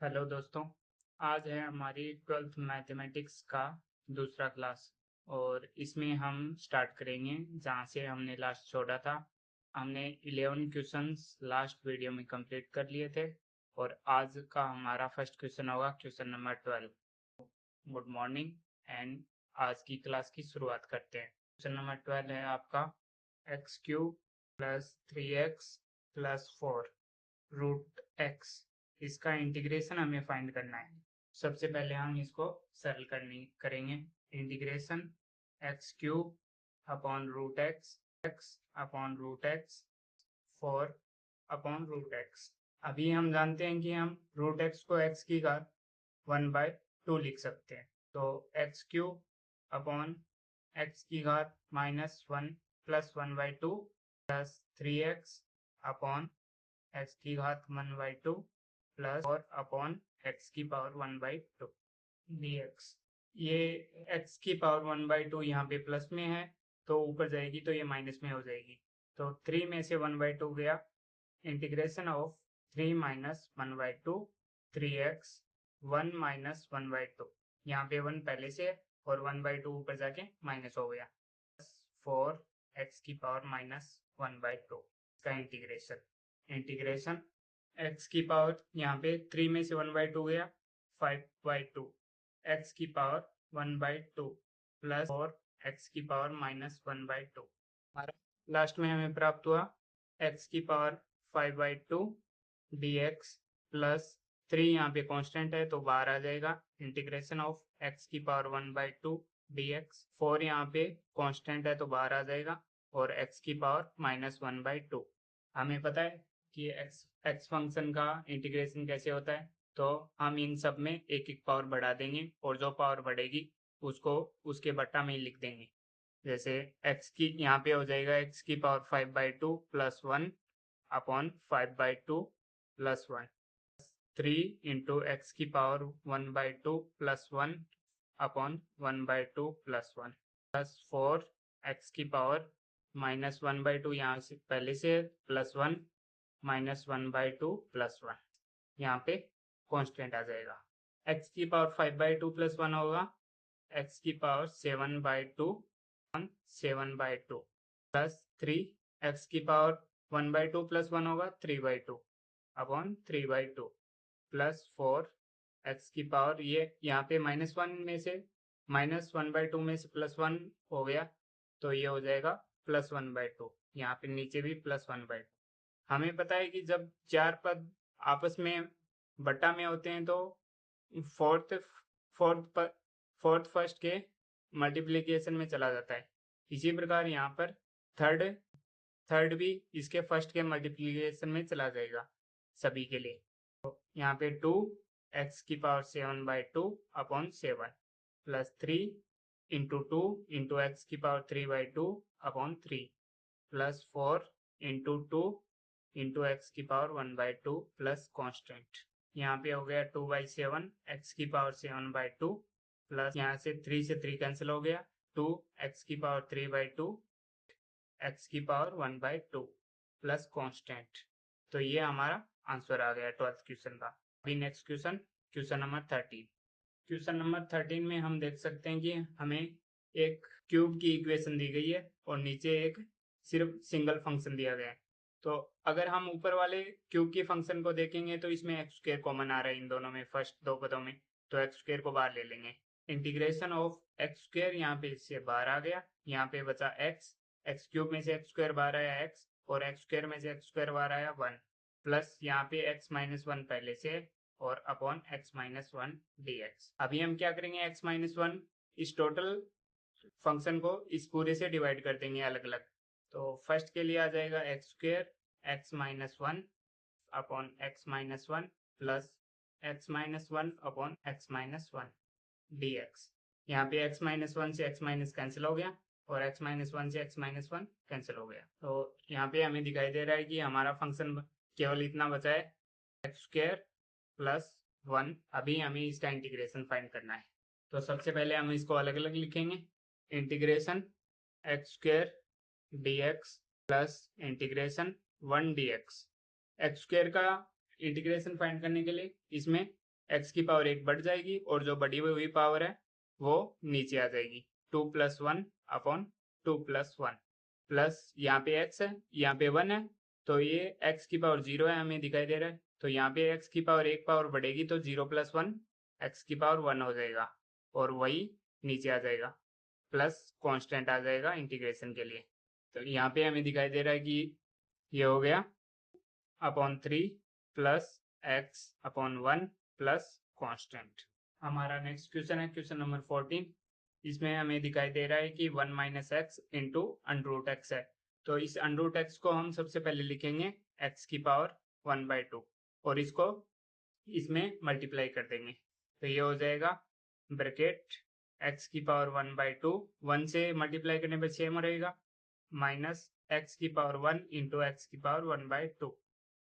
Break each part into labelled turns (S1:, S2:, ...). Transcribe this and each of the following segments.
S1: Hello दोस्तों। आज है हमारी 12th मैथमेटिक्स का दूसरा क्लास और इसमें हम स्टार्ट करेंगे जहाँ से हमने लास्ट छोड़ा था। हमने 11 क्वेश्चंस लास्ट वीडियो में कंप्लीट कर लिए थे और आज का हमारा फर्स्ट क्वेश्चन होगा question number 12। Good morning and आज की क्लास की शुरुआत करते हैं। क्वेश्चन नंबर 12 है आपका x cube plus 3x plus 4 root x. इसका इंटीग्रेशन हमें फाइंड करना है। सबसे पहले हम इसको सरल करेंगे। Integration x cube upon root x, x upon root x, 4 upon root x. अभी हम जानते हैं कि हम रूट एक्स को एक्स की घात 1/2 लिख सकते हैं। तो एक्स क्यूब अपॉन एक्स की घात -1 plus 1/2 plus 3x upon x की घात 1/2 प्लस 4 अपॉन एक्स की पावर 1/2 dx। ये एक्स की पावर 1/2 यहाँ पे प्लस में है तो ऊपर जाएगी तो ये माइनस में हो जाएगी। तो 3 में से 1/2 गया। Integration of 3 minus 1/2 3x 1 minus 1/2। यहाँ पे 1 पहले से है और 1/2 ऊपर जाके माइनस हो गया। 4 एक्स की पावर -1/2 का इंटीग्रेशन। इंटीग्रेशन एक्स की पावर यहाँ पे 3 में से 1/2 गया 5/2 एक्स की पावर 1/2 प्लस 4 एक्स की पावर -1/2। हमारा लास्ट में हमें प्राप्त हुआ एक्स की पावर 5/2 dx प्लस 3 यहाँ पे कांस्टेंट है तो बाहर आ जाएगा। इंटीग्रेशन ऑफ एक्स की पावर 1/2 dx, 4 यहाँ पे कांस्टेंट है तो बाहर आ जाएगा और एक्स की पावर -1/2। हमें पता है कि एक्स फंक्शन का इंटीग्रेशन कैसे होता है, तो हम इन सब में एक एक पावर बढ़ा देंगे और जो पावर बढ़ेगी उसको उसके बट्टा में ही लिख देंगे। जैसे एक्स की यहाँ पे हो जाएगा एक्स की power 5/2 plus 1 upon 5/2 plus 1, 3 into X की power 1/2 plus 1 upon 1/2 plus 1 plus 4 X की पावर -1/2 यहाँ से पहले से प्लस 1 -1/2 प्लस 1 यहाँ पे कांस्टेंट आ जाएगा। एक्स की पावर 5/2 प्लस 1 होगा एक्स की पावर 7/2 7/2 प्लस 3 एक्स की पावर 1/2 प्लस 1 होगा 3/2 अपॉन 3/2 प्लस 4 एक्स की पावर ये यहाँ पे -1 में से -1/2 में से +1 हो गया तो ये हो जाएगा +1/2। यहाँ पे नीचे भी +1/2। हमें पता है कि जब चार पद आपस में बट्टा में होते हैं तो फोर्थ फोर्थ फोर्थ फर्स्ट के मल्टीप्लिकेशन में चला जाता है। इसी प्रकार यहाँ पर थर्ड थर्ड भी इसके फर्स्ट के मल्टीप्लिकेशन में चला जाएगा सभी के लिए। तो यहाँ पे 2 एक्स की power 7/2 upon 7 plus 3 into 2 into X की power 3/2 upon 3 plus 4 into 2 into X की पावर 1/2 प्लस कॉन्स्टेंट। यहाँ पे हो गया 2/7 एक्स की पावर 7/2 प्लस यहाँ से 3 से 3 कैंसिल हो गया 2 एक्स की पावर 3/2 एक्स की पावर 1/2 प्लस कॉन्स्टेंट। तो ये हमारा आंसर आ गया 12th क्वेश्चन का। अभी next question, question number 13। Question number 13 में हम देख सकते हैं कि हमें एक क्यूब की इक्वेशन दी गई है और नीचे एक सिर्फ सिंगल फंक्शन दिया गया है। तो अगर हम ऊपर वाले क्यूब की फंक्शन को देखेंगे तो इसमें एक्स स्क्वायर कॉमन आ रहा है इन दोनों में, फर्स्ट दो पदों में, तो एक्स स्क्वायर को बाहर ले लेंगे। इंटीग्रेशन ऑफ एक्स स्क्वायर यहाँ पे इससे बाहर आ गया, यहाँ पे बचा एक्स, एक्स क्यूब में से एक्स स्क्वायर बाहर आया एक्स और एक्स स्क्वायर में से एक्स स्क्वायर बाहर आया 1 प्लस यहाँ पे x -1 पहले से और अपॉन x -1 dx। अभी हम क्या करेंगे, x -1 इस टोटल फंक्शन को इस पूरे से डिवाइड कर देंगे अलग अलग। तो फर्स्ट के लिए आ जाएगा x square x -1 upon x -1 plus x -1 upon x -1 dx। यहाँ पे x -1 से x माइनस कैंसिल हो गया और x -1 से x -1 कैंसिल हो गया। तो यहाँ पे हमें दिखाई दे रहा है कि हमारा फंक्शन केवल इतना बचा है एक्स स्क्वायर प्लस 1। अभी हमें इसका इंटीग्रेशन फाइंड करना है। तो सबसे पहले हम इसको अलग अलग लिखेंगे। Integration x square dx plus integration 1 dx। X square का इंटीग्रेशन फाइंड करने के लिए इसमें x की पावर 1 बढ़ जाएगी और जो बढ़ी हुई पावर है वो नीचे आ जाएगी। 2 + 1 अपॉन 2 + 1 प्लस यहाँ पे x है, यहाँ पे 1 है, तो ये x की पावर 0 है हमें दिखाई दे रहा है, तो यहाँ पे x की पावर 1 पावर बढ़ेगी तो 0 + 1 x की पावर 1 हो जाएगा और वही नीचे आ जाएगा, प्लस कांस्टेंट आ जाएगा इंटीग्रेशन के लिए। तो यहाँ पे हमें दिखाई दे रहा है कि ये हो गया upon 3 plus x upon 1 plus constant. हमारा नेक्स्ट क्वेश्चन है क्वेश्चन नंबर 14। इसमें हमें दिखाई दे रहा है कि 1 minus x into under root x है, तो इस अंडरूट एक्स को हम सबसे पहले लिखेंगे x की पावर 1/2 और इसको इसमें मल्टीप्लाई कर देंगे, तो ये हो जाएगा ब्रैकेट x की पावर 1/2, 1 से मल्टीप्लाई करने पर सेम रहेगा, माइनस x की पावर 1 इंटू एक्स की पावर 1/2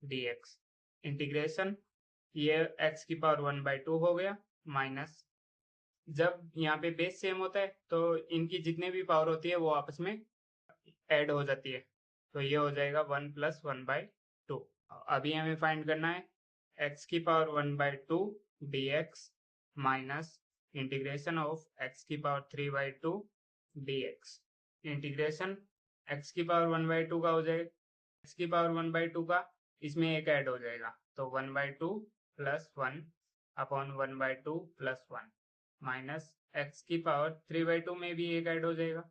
S1: dx इंटीग्रेशन, ये x की पावर 1/2 हो गया, माइनस जब यहाँ पे बेस सेम होता है तो इनकी जितने भी पावर होती है वो आपस में ऐड हो जाती है, तो ये हो जाएगा 1 + 1/2। अभी हमें फाइंड करना है x की power 1/2 dx minus integration of x की पावर 3/2 dx इंटीग्रेशन x की पावर 1/2 का हो जाएगा, x की पावर 1/2 का इसमें एक ऐड हो जाएगा, तो 1/2 + 1 अपॉन 1/2 + 1 माइनस x की पावर 3/2 में भी एक ऐड हो जाएगा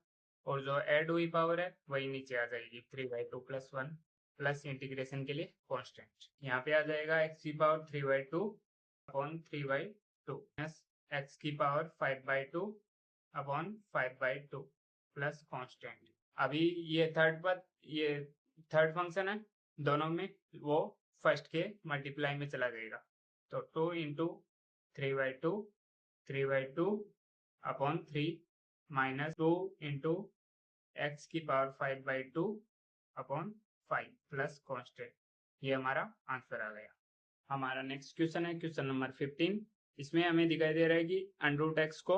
S1: और जो ऐड हुई पावर है वही नीचे आ जाएगी, 3/2 + 1 प्लस इंटीग्रेशन के लिए कांस्टेंट, यहाँ पे आ जाएगा x की पावर 3/2 अपॉन 3/2 माइनस x की पावर 5/2 अपॉन 5/2 प्लस कांस्टेंट। अभी ये थर्ड फंक्शन है, दोनों में वो फर्स्ट के मल्टीप्लाई में चला जाएगा, तो 2 into 3/2 3/2 upon 3 minus 2 into X की पावर 5/2 अपॉन 5 प्लस कांस्टेंट, ये हमारा आंसर आ गया। हमारा नेक्स्ट क्वेश्चन है क्वेश्चन नंबर 15। इसमें हमें दिखाई दे रहा है कि अंडरूट एक्स को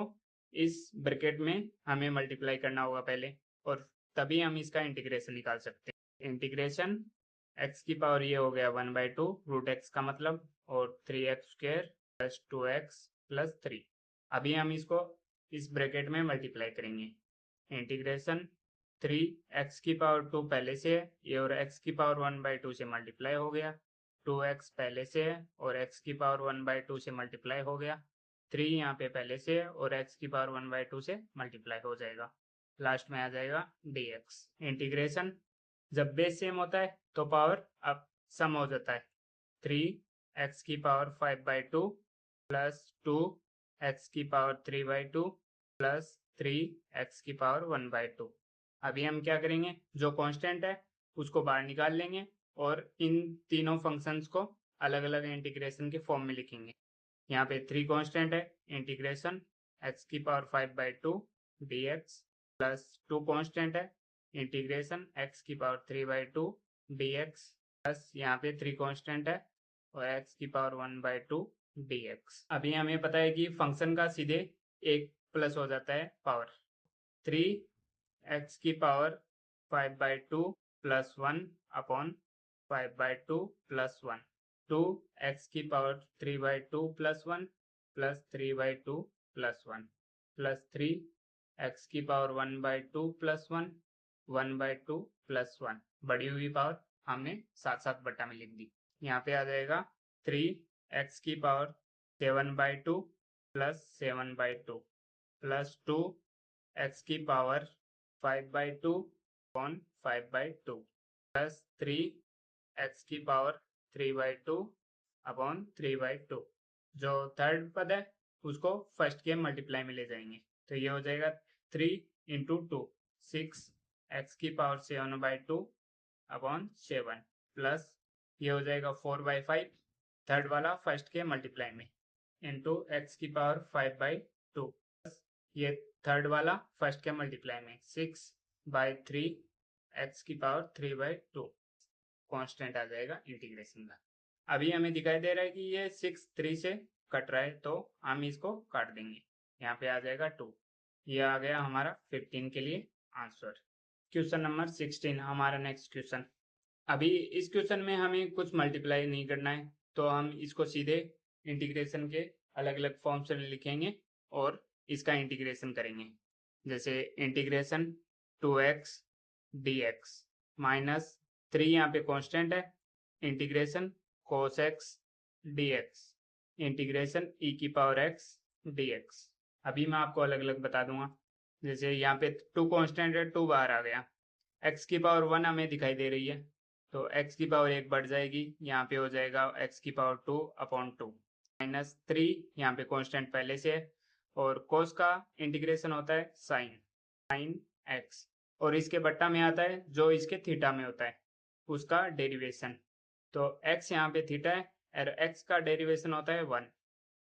S1: इस ब्रैकेट में हमें मल्टीप्लाई करना होगा पहले और तभी हम इसका इंटीग्रेशन निकाल सकते हैं। इंटीग्रेशन एक्स की पावर ये हो गया 1/2 रूट एक्स का मतलब और 3x² प्लस 2x प्लस 3। अभी हम इसको इस ब्रैकेट में मल्टीप्लाई करेंगे, इंटीग्रेशन 3x की पावर 2 पहले से है ये और x की पावर 1/2 से मल्टीप्लाई हो गया, 2x पहले से है और x की पावर 1/2 से मल्टीप्लाई हो गया, 3 यहाँ पे पहले से है और x की पावर 1/2 से मल्टीप्लाई हो जाएगा, लास्ट में आ जाएगा dx इंटीग्रेशन। जब बेस सेम होता है तो पावर अब सम हो जाता है, 3x की पावर 5/2 प्लस 2x की पावर 3/2 प्लस 3x की पावर 1/2। अभी हम क्या करेंगे, जो कांस्टेंट है उसको बाहर निकाल लेंगे और इन तीनों फंक्शंस को अलग अलग इंटीग्रेशन के फॉर्म में लिखेंगे। यहाँ पे 3 कांस्टेंट है, इंटीग्रेशन x की पावर 5/2 dx प्लस 2 कांस्टेंट है, इंटीग्रेशन x की पावर 3/2 dx प्लस यहाँ पे 3 कांस्टेंट है और x की पावर 1/2 dx। अभी हमें पता है कि फंक्शन का सीधे एक प्लस हो जाता है पावर, 3x की power 5/2 plus 1 upon 5/2 plus 1, 2x की power 3/2 plus 1 plus 3/2 plus 1 plus 3x की पावर 1/2 प्लस 1 1/2 प्लस 1, बढ़ी हुई पावर हमने साथ साथ बटा में लिख दी, यहाँ पे आ जाएगा 3x की पावर 7/2 प्लस 7/2 प्लस 2x की पावर 5/2 अपॉन 5/2 प्लस 3x की पावर 3/2 अपॉन 3/2। जो थर्ड पद है उसको फर्स्ट के मल्टीप्लाई में ले जाएंगे, तो ये हो जाएगा 3 इंटू 2 6x की पावर 7/2 अपॉन 7 प्लस ये हो जाएगा 4/5 थर्ड वाला फर्स्ट के मल्टीप्लाई में इंटू x की पावर 5/2 ये थर्ड वाला फर्स्ट के मल्टीप्लाई में 6/3 x की पावर 3/2 कांस्टेंट आ जाएगा इंटीग्रेशन का। अभी हमें दिखाई दे रहा है कि ये 6 3 से कट रहा है तो हम इसको काट देंगे, यहाँ पे आ जाएगा 2, ये आ गया हमारा 15 के लिए आंसर। क्वेश्चन नंबर 16 हमारा नेक्स्ट क्वेश्चन। अभी इस क्वेश्चन में हमें कुछ मल्टीप्लाई नहीं करना है तो हम इसको सीधे इंटीग्रेशन के अलग अलग फॉर्म से लिखेंगे और इसका इंटीग्रेशन करेंगे। जैसे इंटीग्रेशन 2x dx माइनस 3 यहाँ पे कांस्टेंट है, integration cos x dx integration e की पावर x dx। अभी मैं आपको अलग अलग बता दूंगा। जैसे यहाँ पे 2 कांस्टेंट है, 2 बाहर आ गया, x की पावर 1 हमें दिखाई दे रही है, तो x की पावर 1 बढ़ जाएगी, यहाँ पे हो जाएगा x की पावर 2 अपॉन 2 माइनस 3, यहाँ पे कांस्टेंट पहले से है, और cos का इंटीग्रेशन होता है साइन x, और इसके बट्टा में आता है जो इसके थीटा में होता है उसका डेरिवेशन। तो x यहाँ पे थीटा है और x का डेरिवेशन होता है 1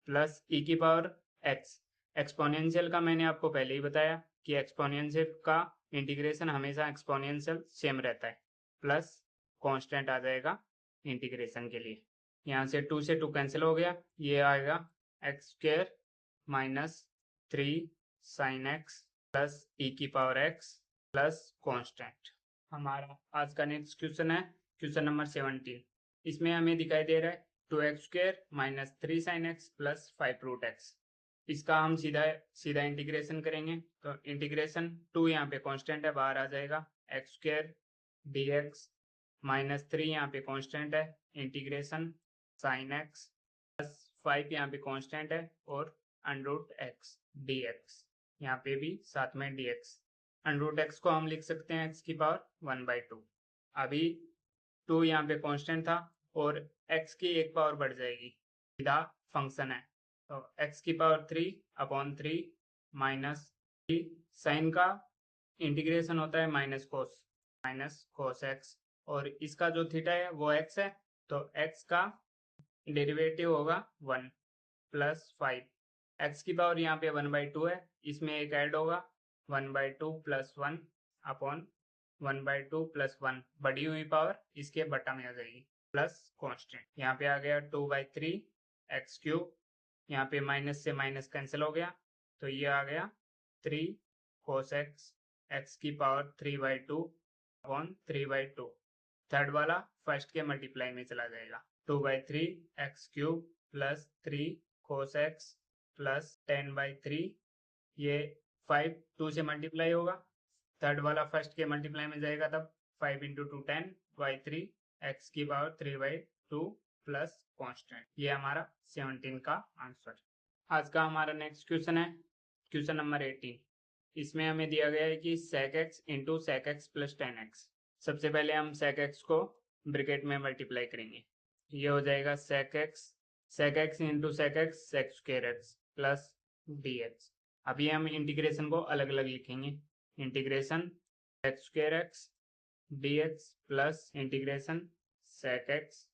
S1: प्लस e की पावर x। एक्सपोनेंशियल का मैंने आपको पहले ही बताया कि एक्सपोनेंशियल का इंटीग्रेशन हमेशा एक्सपोनेंशियल सेम रहता है, प्लस कांस्टेंट आ जाएगा इंटीग्रेशन के लिए। यहाँ से 2 से 2 कैंसिल हो गया, ये आएगा X square minus 3 sine X plus E की पावर एक्स प्लस कांस्टेंट। हमारा आज का नेक्स्ट क्वेश्चन है क्वेश्चन नंबर 17। इसमें हमें दिखाई दे रहा है 2x² minus 3 sine X plus 5 root x. इसका हम सीधा सीधा इंटीग्रेशन करेंगे, तो इंटीग्रेशन 2 यहाँ पे कांस्टेंट है, बाहर आ जाएगा x² dx माइनस 3 यहाँ पे कांस्टेंट है, इंटीग्रेशन साइन एक्स प्लस 5 यहाँ पे कांस्टेंट है और अंडरूट एक्स dx, यहाँ पे भी साथ में dx। अंडरूट एक्स को हम लिख सकते हैं x की पावर 1/2। अभी 2 यहाँ पे कांस्टेंट था और x की एक पावर बढ़ जाएगी, सीधा फंक्शन है, तो x की पावर 3 अपॉन 3 माइनस 3, साइन का इंटीग्रेशन होता है माइनस कोस एक्स, और इसका जो थीटा है वो x है, तो x का डेरिवेटिव होगा 1 प्लस 5। एक्स की पावर यहाँ पे 1/2 है, इसमें एक ऐड होगा 1/2 प्लस 1 अपॉन 1/2 प्लस 1, बढ़ी हुई पावर इसके बटा में आ जाएगी प्लस कांस्टेंट। यहाँ पे आ गया 2/3 एक्स क्यूब, यहाँ पे माइनस से माइनस कैंसिल हो गया, तो ये आ गया 3 कोस एक्स, एक्स की पावर 3/2 अपॉन 3/2। थर्ड वाला फर्स्ट के मल्टीप्लाई में चला जाएगा, 2/3 x cube plus 3 cos x plus 10/3, ये 5 2 से मल्टीप्लाई होगा, थर्ड वाला फर्स्ट के मल्टीप्लाई में जाएगा, तब 5 इंटू 2 10/3 एक्स की पावर 3/2 प्लस कांस्टेंट। ये हमारा 17 का आंसर। आज का हमारा नेक्स्ट क्वेश्चन है क्वेश्चन नंबर 18। इसमें हमें दिया गया है कि sec x into sec x plus 10x। सबसे पहले हम sec x को ब्रैकेट में मल्टीप्लाई करेंगे, ये हो जाएगा sec x into sec x sec square x plus dx। अभी हम इंटीग्रेशन को अलग अलग लिखेंगे, integration sec square x dx plus integration sec x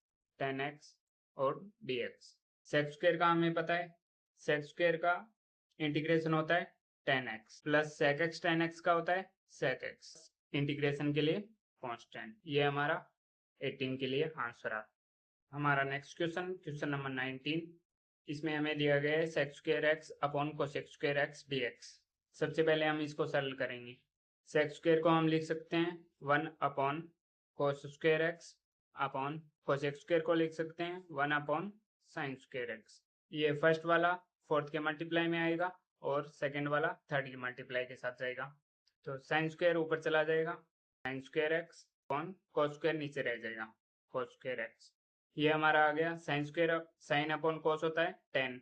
S1: 10x और dx। sec स्क्वायर का हमें पता है, sec स्क्वायर का इंटीग्रेशन होता है 10x plus sec x 10x का होता है sec x, इंटीग्रेशन के लिए कांस्टेंट। ये हमारा 18 के लिए आंसर है। हमारा नेक्स्ट क्वेश्चन क्वेश्चन नंबर 19। इसमें हमें दिया गया है sec square x upon cosec square x dx। सबसे पहले हम इसको सरल करेंगे, sec स्क्वायर को हम लिख सकते हैं 1 upon cos square x upon cosec square को लिख सकते हैं 1 अपॉन sin स्क्वायर x। ये फर्स्ट वाला फोर्थ के मल्टीप्लाई में आएगा और सेकेंड वाला थर्ड के मल्टीप्लाई के साथ जाएगा, तो साइन स्क्वायर ऊपर चला जाएगा, sine square x upon cos square नीचे रह जाएगा कॉस स्क्वायर एक्स। ये हमारा आ गया sine square, sine upon cos होता है 10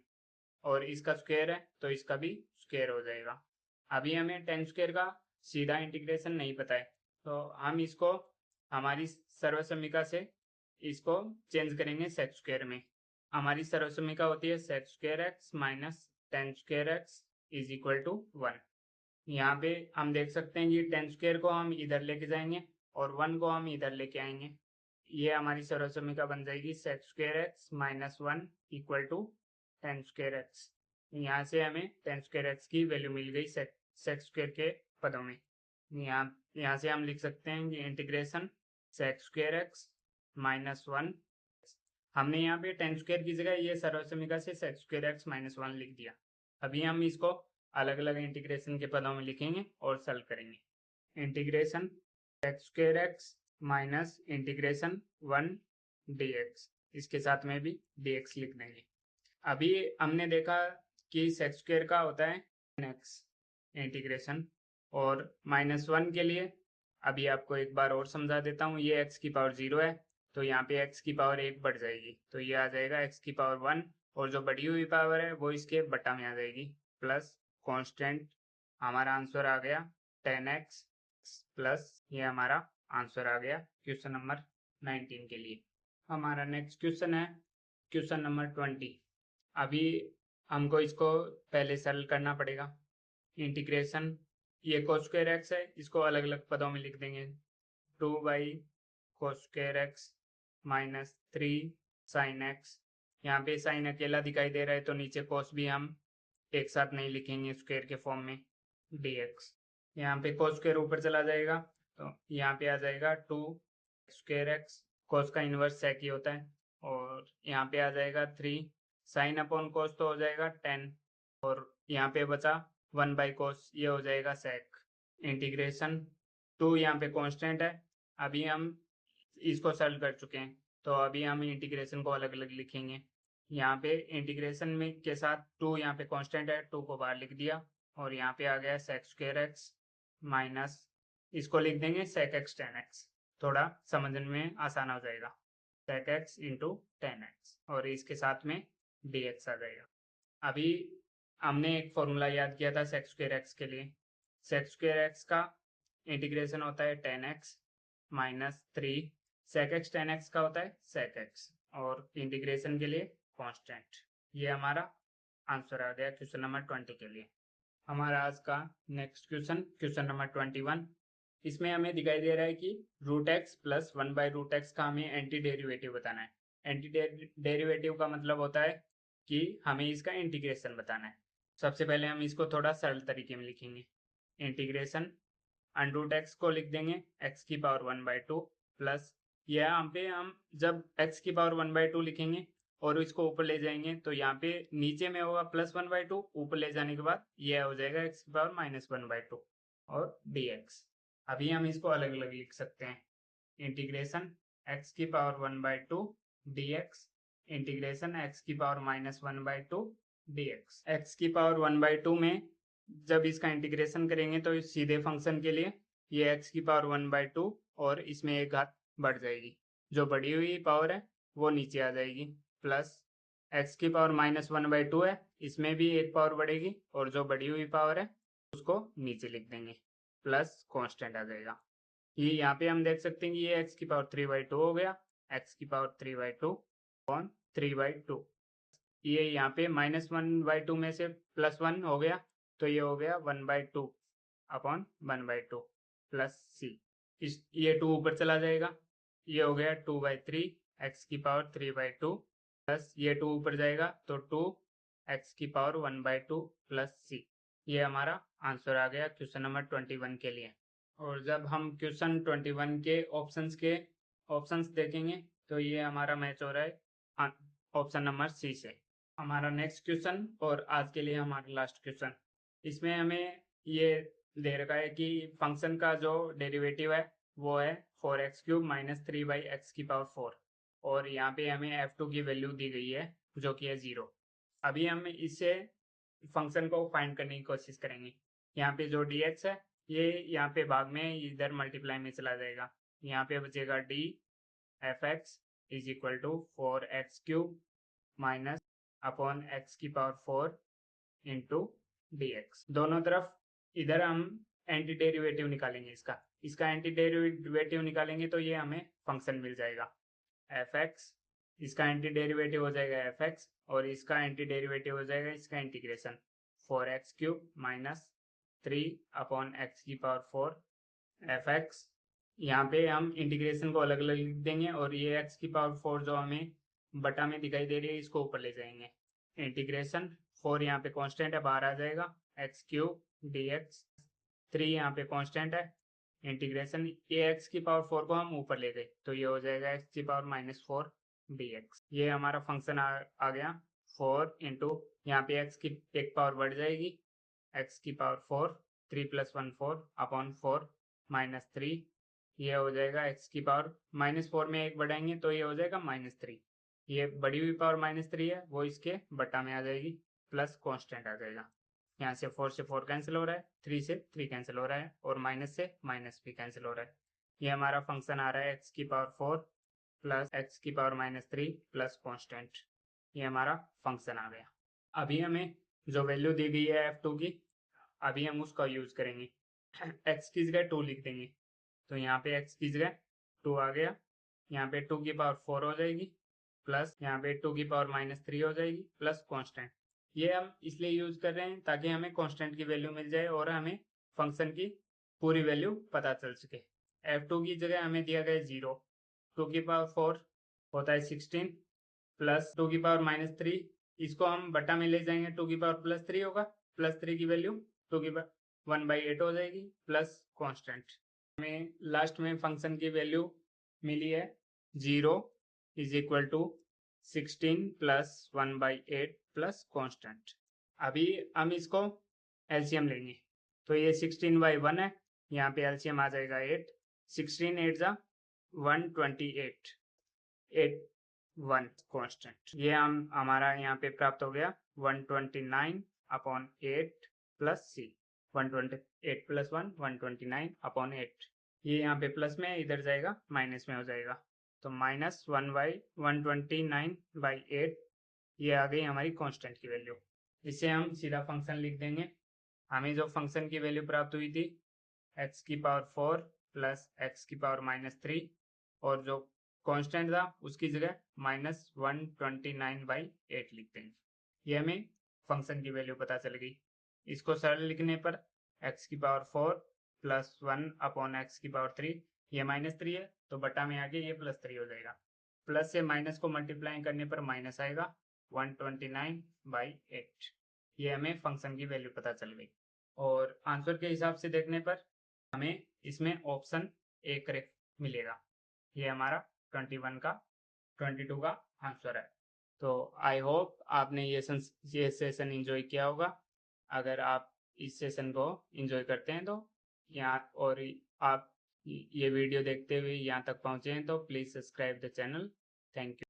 S1: और इसका स्क्वायर है तो इसका भी स्क्वायर हो जाएगा। अभी हमें 10 स्क्वायर का सीधा इंटीग्रेशन नहीं पता है, तो हम इसको हमारी सर्वसम्मिका से इसको चेंज करेंगे सेक स्क्वायर में। हमारी सर्वसम्मिका होती है sec square x minus 10 square x is equal to 1। यहाँ पे हम देख सकते हैं कि 10 स्क्वायर को हम इधर लेके जाएंगे और 1 को हम इधर लेके आएंगे, ये हमारी सर्वसम्मिका बन जाएगी sec square x minus 1 equal to 10 square x. यहाँ से हमें 10 स्क्वायर एक्स की वैल्यू मिल गई सेक स्क्वायर के पदों में। यहाँ से हम लिख सकते हैं कि integration sec square x minus 1, हमने यहाँ पे 10 स्क्वायर की जगह ये सर्वसम्मिका से सेक स्क्वायर एक्स माइनस 1 लिख दिया। अभी हम इसको अलग अलग इंटीग्रेशन के पदों में लिखेंगे और सॉल्व करेंगे। Integration sec square x minus integration 1 dx, इसके साथ में भी dx लिख देंगे। अभी हमने देखा कि सेक्स स्क्वायर का होता है एक्स इंटीग्रेशन, और -1 के लिए अभी आपको एक बार और समझा देता हूँ। ये x की पावर 0 है, तो यहाँ पे x की पावर 1 बढ़ जाएगी, तो ये आ जाएगा x की पावर 1, और जो बढ़ी हुई पावर है वो इसके बटा में आ जाएगी, प्लस कांस्टेंट। हमारा आंसर आ गया 10x प्लस, ये हमारा आंसर आ गया क्वेश्चन नंबर 19 के लिए। हमारा नेक्स्ट क्वेश्चन है क्वेश्चन नंबर 20। अभी हमको इसको पहले सरल करना पड़ेगा। इंटीग्रेशन, ये cos स्क्वायर एक्स है, इसको अलग अलग पदों में लिख देंगे। 2 cos square x minus 3 sine x. यहाँ पे साइन अकेला दिखाई दे रहा है, तो नीचे cos भी हम एक साथ नहीं लिखेंगे स्क्वायर के फॉर्म में, dx। यहाँ पे cos स्क्वायर ऊपर चला जाएगा, तो यहाँ पे आ जाएगा 2 स्क्वायर एक्स, cos का इनवर्स sec ही होता है, और यहाँ पे आ जाएगा 3 साइन अपॉन cos, तो हो जाएगा 10, और यहाँ पे बचा 1/cos, ये हो जाएगा sec। इंटीग्रेशन 2 यहाँ पे कांस्टेंट है, अभी हम इसको सॉल्व कर चुके हैं, तो अभी हम इंटीग्रेशन को अलग अलग लिखेंगे। यहाँ पे इंटीग्रेशन में के साथ 2 यहाँ पे कांस्टेंट है, 2 को बाहर लिख दिया, और यहाँ पे आ गया sec स्क्वायर एक्स माइनस, इसको लिख देंगे sec x tan x, थोड़ा समझने में आसान हो जाएगा, sec x into ten x, और इसके साथ में dx आ जाएगा। अभी हमने एक फॉर्मूला याद किया था sec स्क्वायर एक्स के लिए। sec स्क्वायर एक्स का इंटीग्रेशन होता है 10x minus 3, sec x tan x का होता है sec x, और इंटीग्रेशन के लिए कांस्टेंट। ये हमारा आंसर आ गया क्वेश्चन नंबर 20 के लिए। हमारा आज का नेक्स्ट क्वेश्चन, क्वेश्चन नंबर 21। इसमें हमें दिखाई दे रहा है कि रूट एक्स प्लस 1/√x का हमें एंटी डेरिवेटिव बताना है। एंटी डेरिवेटिव का मतलब होता है कि हमें इसका इंटीग्रेशन बताना है। सबसे पहले हम इसको थोड़ा सरल तरीके में लिखेंगे। इंटीग्रेशन अंडरूट एक्स को लिख देंगे x की पावर 1/2 प्लस, यहाँ पे हम जब x की पावर 1/2 लिखेंगे और इसको ऊपर ले जाएंगे, तो यहाँ पे नीचे में होगा +1/2, ऊपर ले जाने के बाद ये हो जाएगा x की पावर -1/2 और dx। अभी हम इसको अलग अलग लिख सकते हैं। इंटीग्रेशन x की पावर 1/2 dx, इंटीग्रेशन x की पावर -1/2 dx। x की पावर 1/2 में जब इसका इंटीग्रेशन करेंगे तो इस सीधे फंक्शन के लिए ये x की पावर 1/2 और इसमें एक घात बढ़ जाएगी, जो बढ़ी हुई पावर है वो नीचे आ जाएगी, प्लस x की पावर -1/2 है, इसमें भी एक पावर बढ़ेगी, और जो बढ़ी हुई पावर है उसको नीचे लिख देंगे, प्लस कांस्टेंट आ जाएगा। ये यहाँ पे हम देख सकते हैं कि ये x की पावर 3/2 हो गया, x की पावर 3/2 अपॉन 3/2। ये यहाँ पे -1/2 में से +1 हो गया, तो ये हो गया 1/2 अपॉन 1/2 प्लस c। ये 2 ऊपर चला जाएगा, ये हो गया 2/3 x की पावर 3/2 प्लस ये 2 ऊपर जाएगा तो 2 x की पावर 1/2 प्लस c। ये हमारा आंसर आ गया क्वेश्चन नंबर 21 के लिए। और जब हम क्वेश्चन 21 के ऑप्शंस देखेंगे, तो ये हमारा मैच हो रहा है ऑप्शन नंबर सी से। हमारा नेक्स्ट क्वेश्चन और आज के लिए हमारा लास्ट क्वेश्चन, इसमें हमें ये दे रखा है कि फंक्शन का जो डेरिवेटिव है वो है 4x³ - 3/x की पावर 4, और यहाँ पे हमें f2 की वैल्यू दी गई है जो कि है 0। अभी हम इससे फंक्शन को फाइंड करने की कोशिश करेंगे। यहाँ पे जो dx है ये यहाँ पे भाग में इधर मल्टीप्लाई में चला जाएगा, यहाँ पे बचेगा d f(x) is equal to 4x³ minus upon x की पावर 4 इंटू dx। दोनों तरफ इधर हम एंटी डेरिवेटिव निकालेंगे, इसका एंटी डेरिवेटिव निकालेंगे तो ये हमें फंक्शन मिल जाएगा f(x), इसका एंटी डेरिवेटिव हो जाएगा f(x) और इसका एंटी डेरिवेटिव हो जाएगा इसका integration 4x³ minus 3 upon x की पावर 4 f(x). यहाँ पे हम इंटीग्रेशन को अलग अलग लिख देंगे, और ये x की पावर 4 जो हमें बटा में दिखाई दे रही है इसको ऊपर ले जाएंगे। इंटीग्रेशन 4 यहाँ पे कांस्टेंट है, बाहर आ जाएगा x³ dx, 3 यहाँ पे कांस्टेंट है, इंटीग्रेशन ये x की पावर 4 को हम ऊपर ले गए तो ये हो जाएगा x की पावर -4 dx। ये हमारा फंक्शन आ गया 4 इंटू यहाँ पे x की एक पावर बढ़ जाएगी, x की पावर 4, 3 + 1 4 अपॉन 4 -3, ये हो जाएगा x की पावर -4 में एक बढ़ाएंगे तो ये हो जाएगा -3, ये बढ़ी हुई पावर -3 है वो इसके बटा में आ जाएगी, प्लस कांस्टेंट आ जाएगा। यहाँ से 4 से 4 कैंसिल हो रहा है, 3 से 3 कैंसिल हो रहा है और माइनस से माइनस भी कैंसिल हो रहा है। ये हमारा फंक्शन आ रहा है x की पावर 4 प्लस x की पावर -3 प्लस कांस्टेंट। ये हमारा फंक्शन आ गया। अभी हमें जो वैल्यू दी गई है f2 की, अभी हम उसका यूज करेंगे। x की जगह 2 लिख देंगे, तो यहाँ पे x की जगह 2 आ गया, यहाँ पे 2 की पावर 4 हो जाएगी, प्लस यहाँ पे 2 की पावर -3 हो जाएगी, प्लस कांस्टेंट। ये हम इसलिए यूज कर रहे हैं ताकि हमें कांस्टेंट की वैल्यू मिल जाए और हमें फंक्शन की पूरी वैल्यू पता चल सके। f2 की जगह हमें दिया गया 0, 2 की पावर 4 होता है 16 प्लस 2 की पावर -3, इसको हम बटा में ले जाएंगे, 2 की पावर +3 होगा, +3 की वैल्यू 2 की पावर 1/8 हो जाएगी, प्लस कांस्टेंट। हमें लास्ट में फंक्शन की वैल्यू मिली है 0 is equal to 16 plus 1/8 plus constant. अभी हम इसको एलसीएम लेंगे, तो ये 16/1 है, यहाँ पे एलसीएम आ जाएगा 8, 16 8 जा 128, 8 1 कांस्टेंट। ये हम हमारा यहाँ पे प्राप्त हो गया 129/8 प्लस सी, 128 प्लस 1 129/8। ये यहाँ पे प्लस में, इधर जाएगा माइनस में हो जाएगा, तो -1/129/8 ये आ गई हमारी कांस्टेंट की वैल्यू। इसे हम सीधा फंक्शन लिख देंगे। हमें जो फंक्शन की वैल्यू प्राप्त हुई थी x की पावर 4 प्लस x की पावर -3 और जो कांस्टेंट था उसकी जगह -129/8 लिख देंगे। ये हमें फंक्शन की वैल्यू पता चल गई। इसको सरल लिखने पर x की पावर 4 प्लस 1/x की पावर 3, ये -3 है तो बटा में आके ये +3 हो जाएगा, प्लस से माइनस को मल्टीप्लाई करने पर माइनस आएगा 129/8। ये हमें फंक्शन की वैल्यू पता चल गई। और आंसर के हिसाब से देखने पर हमें इसमें ऑप्शन ए करेक्ट मिलेगा। ये हमारा 21 का 22 का आंसर है। तो आई होप आपने ये सेशन एंजॉय किया होगा। अगर आप इस सेशन को एंजॉय करते हैं तो यहाँ और आप ये वीडियो देखते हुए यहाँ तक पहुँचे हैं तो please subscribe the channel. Thank you.